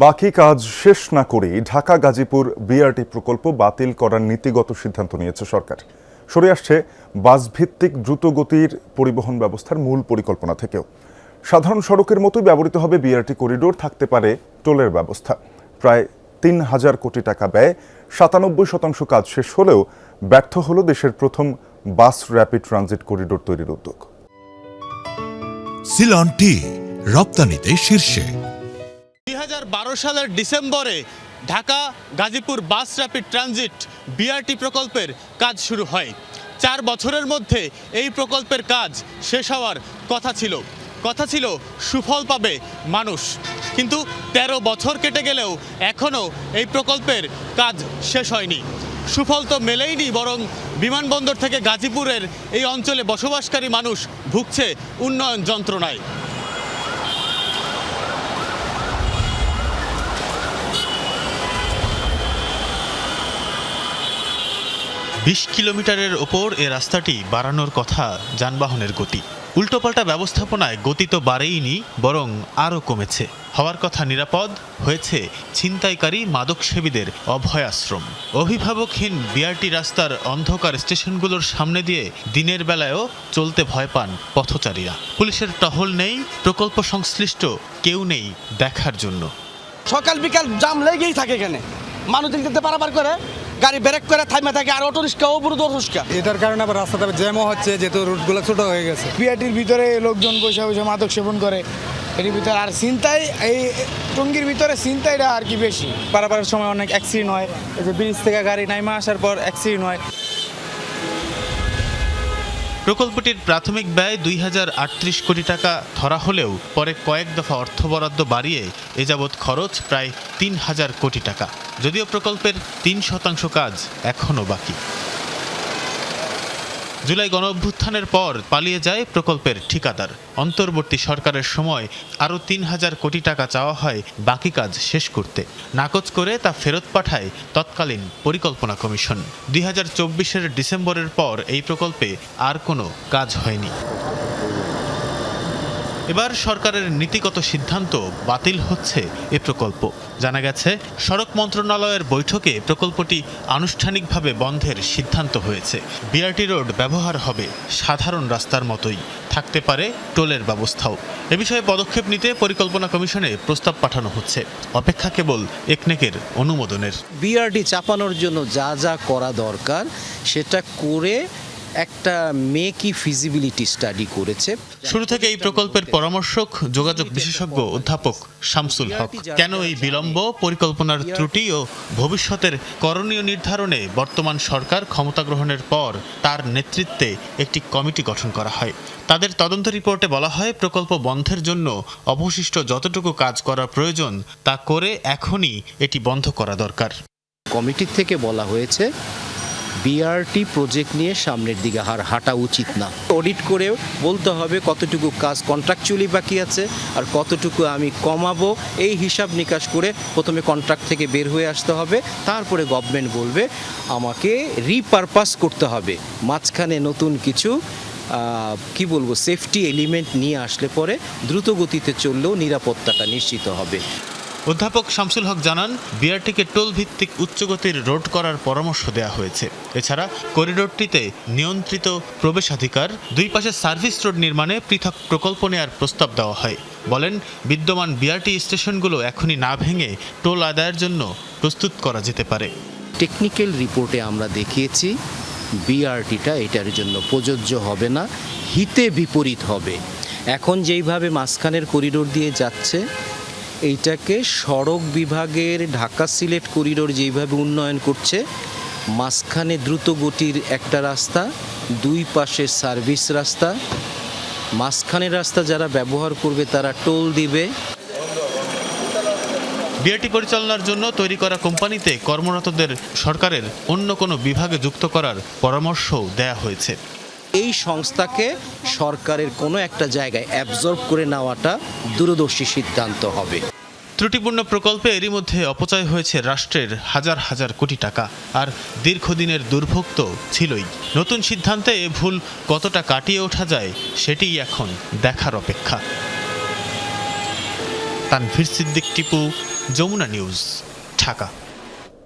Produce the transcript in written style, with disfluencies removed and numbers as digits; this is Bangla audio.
বাকি কাজ শেষ না করেই ঢাকা গাজীপুর বিআরটি প্রকল্প বাতিল করার নীতিগত সিদ্ধান্ত নিয়েছে সরকার। সরে আসছে বাসভিত্তিক দ্রুতগতির পরিবহন ব্যবস্থার মূল পরিকল্পনা থেকেও। সাধারণ সড়কের মতোই ব্যবহৃত হবে বিআরটি করিডোর, থাকতে পারে টোলের ব্যবস্থা। প্রায় ৩,০০০ কোটি টাকা ব্যয়, ৯৭% কাজ শেষ হলেও ব্যর্থ হলো দেশের প্রথম বাস র্যাপিড ট্রানজিট করিডোর তৈরির উদ্যোগ। সিলন টি রপ্তানিতে শীর্ষে। ২০১২ সালের ডিসেম্বরে ঢাকা গাজীপুর বাস র্যাপিড ট্রানজিট বিআরটি প্রকল্পের কাজ শুরু হয়। ৪ বছরের মধ্যে এই প্রকল্পের কাজ শেষ হওয়ার কথা ছিল সুফল পাবে মানুষ। কিন্তু ১৩ বছর কেটে গেলেও এখনও এই প্রকল্পের কাজ শেষ হয়নি। সুফল তো মেলেইনি, বরং বিমানবন্দর থেকে গাজীপুরের এই অঞ্চলে বসবাসকারী মানুষ ভুগছে উন্নয়ন যন্ত্রণায়। বিশ কিলোমিটারের ওপর এ রাস্তাটি বাড়ানোর কথা যানবাহনের গতি। উল্টোপাল্টা ব্যবস্থাপনায় গতি তো বাড়েইনি, বরং আরও কমেছে। হওয়ার কথা নিরাপদ, হয়েছে ছিনতাইকারী মাদকসেবীদের অভয়াশ্রম। অভিভাবকহীন বিআরটি রাস্তার অন্ধকার স্টেশনগুলোর সামনে দিয়ে দিনের বেলায়ও চলতে ভয় পান পথচারীরা। পুলিশের টহল নেই, প্রকল্প সংশ্লিষ্ট কেউ নেই দেখার জন্য। সকাল বিকাল জাম লেগেই থাকে এখানে, মানুষ দিতে পারাবার করে গাড়ি ব্রেক করে থামে থাকে, আর অটো রিক্সা অবরোধ রিক্সা। এটার কারণে আবার রাস্তাটা জ্যামও হচ্ছে, যেহেতু রুটগুলো ছোট হয়ে গেছে। বিআরটির ভিতরে লোকজন বসে বসে মাদক সেবন করে, এর ভিতরে আর ছিনতাই, এই টঙ্গীর ভিতরে ছিনতাইটা আর কি বেশি। পারাপারের সময় অনেক অ্যাক্সিডেন্ট হয়, এই যে ব্রিজ থেকে গাড়ি নাইমা আসার পর অ্যাক্সিডেন্ট হয়। প্রকল্পটির প্রাথমিক ব্যয় ২,০৩৮ কোটি টাকা ধরা হলেও পরে কয়েক দফা অর্থ বরাদ্দ বাড়িয়ে এ যাবৎ খরচ প্রায় ৩,০০০ কোটি টাকা। যদিও প্রকল্পের ৩% কাজ এখনও বাকি। জুলাই গণঅভ্যুত্থানের পর পালিয়ে যায় প্রকল্পের ঠিকাদার। অন্তর্বর্তী সরকারের সময় আরও ৩,০০০ কোটি টাকা চাওয়া হয় বাকি কাজ শেষ করতে। নাকচ করে তা ফেরত পাঠায় তৎকালীন পরিকল্পনা কমিশন। ২০২৪-এর ডিসেম্বরের পর এই প্রকল্পে আর কোনো কাজ হয়নি। এবার সরকারের নীতিগত সিদ্ধান্ত বাতিল হচ্ছে এ প্রকল্প। জানা গেছে, সড়ক মন্ত্রণালয়ের বৈঠকে প্রকল্পটি আনুষ্ঠানিকভাবে বন্ধের সিদ্ধান্ত হয়েছে। বিআরটি রোড ব্যবহার হবে সাধারণ রাস্তার মতোই, থাকতে পারে টোলের ব্যবস্থাও। এ বিষয়ে পদক্ষেপ নিতে পরিকল্পনা কমিশনে প্রস্তাব পাঠানো হচ্ছে, অপেক্ষা কেবল একনেকের অনুমোদনের। বিআরটি চাপানোর জন্য যা যা করা দরকার সেটা করে একটা মেকি ফিজিবিলিটি স্টাডি করেছে। শুরু থেকে এই প্রকল্পের পরামর্শক যোগাযোগ বিশেষজ্ঞ অধ্যাপক শামসুল হক। কেন এই বিলম্ব, পরিকল্পনার ত্রুটি ও ভবিষ্যতের করণীয় নির্ধারণে বর্তমান সরকার ক্ষমতা গ্রহণের পর তার নেতৃত্বে একটি কমিটি গঠন করা হয়। তাদের তদন্ত রিপোর্টে বলা হয়, প্রকল্প বন্ধের জন্য অবশিষ্ট যতটুকু কাজ করা প্রয়োজন তা করে এখনই এটি বন্ধ করা দরকার। কমিটির থেকে বলা হয়েছে বিআরটি প্রজেক্ট নিয়ে সামনের দিকে হাঁটা উচিত না। অডিট করে বলতে হবে কতটুকু কাজ কন্ট্রাকচুয়ালি বাকি আছে আর কতটুকু আমি কমাবো। এই হিসাব নিকাশ করে প্রথমে কন্ট্রাক্ট থেকে বের হয়ে আসতে হবে, তারপরে গভর্নমেন্ট বলবে আমাকে রিপারপাস করতে হবে। মাঝখানে নতুন কিছু সেফটি এলিমেন্ট নিয়ে আসলে পরে দ্রুত গতিতে চললেও নিরাপত্তাটা নিশ্চিত হবে। অধ্যাপক শামসুল হক জানান, বিআরটিকে টোল ভিত্তিক উচ্চগতির রোড করার পরামর্শ দেওয়া হয়েছে। এছাড়া করিডোরটিতে নিয়ন্ত্রিত প্রবেশাধিকার, দুই পাশে সার্ভিস রোড নির্মাণে পৃথক প্রকল্প নেয়ার প্রস্তাব দেওয়া হয়। বলেন, বিদ্যমান বিআরটি স্টেশনগুলো এখনই না ভেঙে টোল আদায়ের জন্য প্রস্তুত করা যেতে পারে। টেকনিক্যাল রিপোর্টে আমরা দেখিয়েছি বিআরটিটা এটার জন্য প্রযোজ্য হবে না, হিতে বিপরীত হবে। এখন যেইভাবে মাঝখানের করিডোর দিয়ে যাচ্ছে, এইটাকে সড়ক বিভাগের ঢাকা সিলেট করিডোর যেইভাবে উন্নয়ন করছে, মাঝখানে দ্রুত গতির একটা রাস্তা, দুই পাশে সার্ভিস রাস্তা, মাঝখানের রাস্তা যারা ব্যবহার করবে তারা টোল দিবে। বিআরটি পরিচালনার জন্য তৈরি করা কোম্পানিতে কর্মরতদের সরকারের অন্য কোনো বিভাগে যুক্ত করার পরামর্শও দেয়া হয়েছে। এই সংস্থাকে সরকারের কোনো একটা জায়গায় অ্যাবজর্ব করে নেওয়াটা দূরদর্শী সিদ্ধান্ত হবে। ত্রুটিপূর্ণ প্রকল্পে এরই মধ্যে অপচয় হয়েছে রাষ্ট্রের হাজার হাজার কোটি টাকা, আর দীর্ঘদিনের দুর্ভোগ তো ছিলই। নতুন সিদ্ধান্তে এ ভুল কতটা কাটিয়ে ওঠা যায় সেটিই এখন দেখার অপেক্ষা। তানভীর সিদ্দিক, টিপু, যমুনা নিউজ, ঢাকা।